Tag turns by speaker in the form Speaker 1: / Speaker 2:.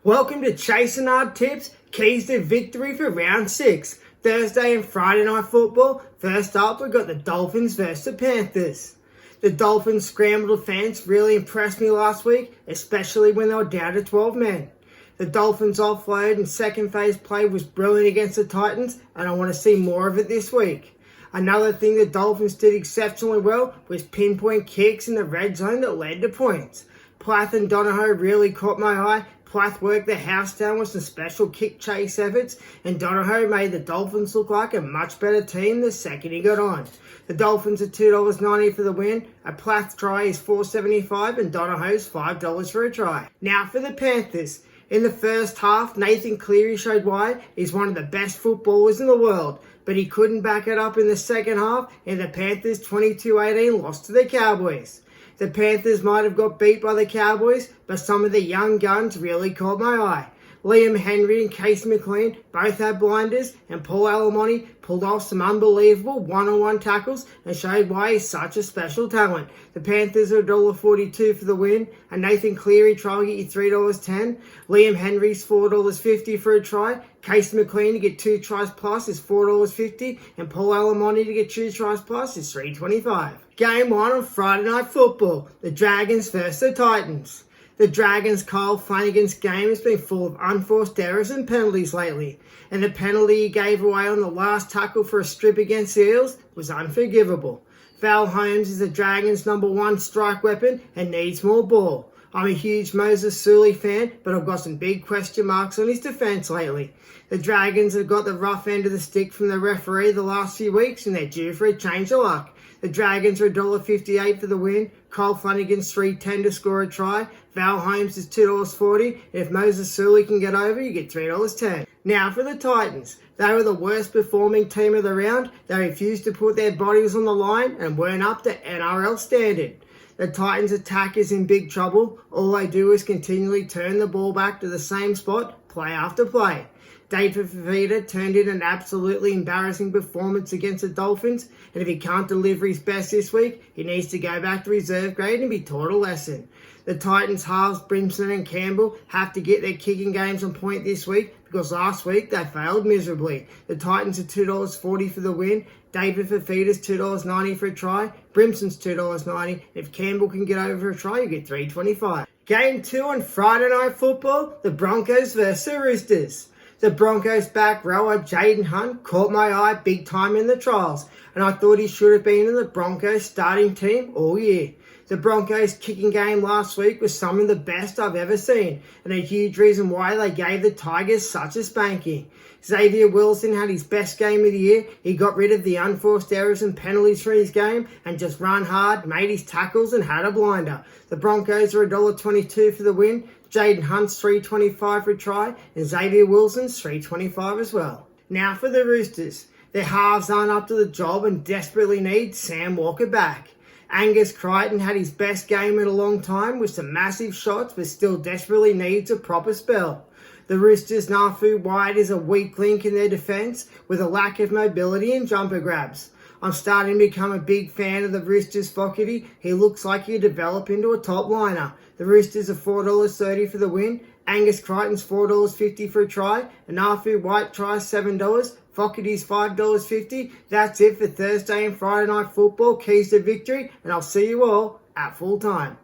Speaker 1: Welcome to Chasing Hard Tips, Keys to Victory for Round 6. Thursday and Friday Night Football. First up, we've got the Dolphins versus the Panthers. The Dolphins' scrambled defense really impressed me last week, especially when they were down to 12 men. The Dolphins' offload and second phase play was brilliant against the Titans, and I want to see more of it this week. Another thing the Dolphins did exceptionally well was pinpoint kicks in the red zone that led to points. Plath and Donahoe really caught my eye. Plath worked the house down with some special kick chase efforts, and Donahoe made the Dolphins look like a much better team the second he got on. The Dolphins are $2.90 for the win. A Plath try is $4.75 and Donahoe's $5 for a try. Now for the Panthers. In the first half, Nathan Cleary showed why he's one of the best footballers in the world, but he couldn't back it up in the second half, and the Panthers 22-18 lost to the Cowboys. The Panthers might have got beat by the Cowboys, but some of the young guns really caught my eye. Liam Henry and Casey McLean both had blinders, and Paul Alamonte pulled off some unbelievable one-on-one tackles and showed why he's such a special talent. The Panthers are $1.42 for the win. A Nathan Cleary try will get you $3.10. Liam Henry's $4.50 for a try. Casey McLean to get 2 tries plus is $4.50, and Paul Alamonte to get 2 tries plus is $3.25. Game 1 on Friday Night Football, the Dragons versus the Titans. The Dragons' Kyle Flanagan's game has been full of unforced errors and penalties lately, and the penalty he gave away on the last tackle for a strip against the Eels was unforgivable. Val Holmes is the Dragons' #1 strike weapon and needs more ball. I'm a huge Moses Suli fan, but I've got some big question marks on his defence lately. The Dragons have got the rough end of the stick from the referee the last few weeks, and they're due for a change of luck. The Dragons are $1.58 for the win. Kyle Flanagan's $3.10 to score a try. Val Holmes is $2.40. And if Moses Suli can get over, you get $3.10. Now for the Titans. They were the worst performing team of the round. They refused to put their bodies on the line and weren't up to NRL standard. The Titans' attack is in big trouble. All they do is continually turn the ball back to the same spot, play after play. David Fifita turned in an absolutely embarrassing performance against the Dolphins, and if he can't deliver his best this week, he needs to go back to reserve grade and be taught a lesson. The Titans' halves, Brimson and Campbell, have to get their kicking games on point this week because last week they failed miserably. The Titans are $2.40 for the win. David Fifita's $2.90 for a try. Brimson's $2.90. If Campbell can get over a try, you get $3.25. Game 2 on Friday Night Football, the Broncos versus the Roosters. The Broncos back rower Jaden Hunt caught my eye big time in the trials, and I thought he should have been in the Broncos starting team all year. The Broncos kicking game last week was some of the best I've ever seen, and a huge reason why they gave the Tigers such a spanking. Xavier Wilson had his best game of the year. He got rid of the unforced errors and penalties from his game and just ran hard, made his tackles and had a blinder. The Broncos are $1.22 for the win. Jaden Hunt's $3.25 for a try, and Xavier Wilson's $3.25 as well. Now for the Roosters. Their halves aren't up to the job and desperately need Sam Walker back. Angus Crichton had his best game in a long time with some massive shots, but still desperately needs a proper spell. The Roosters' Nafu White is a weak link in their defence with a lack of mobility and jumper grabs. I'm starting to become a big fan of the Roosters' Fogarty. He looks like he'll develop into a top liner. The Roosters are $4.30 for the win. Angus Crichton's $4.50 for a try. And Nafu White tries $7. Fogarty's $5.50. That's it for Thursday and Friday Night Football. Keys to victory. And I'll see you all at full time.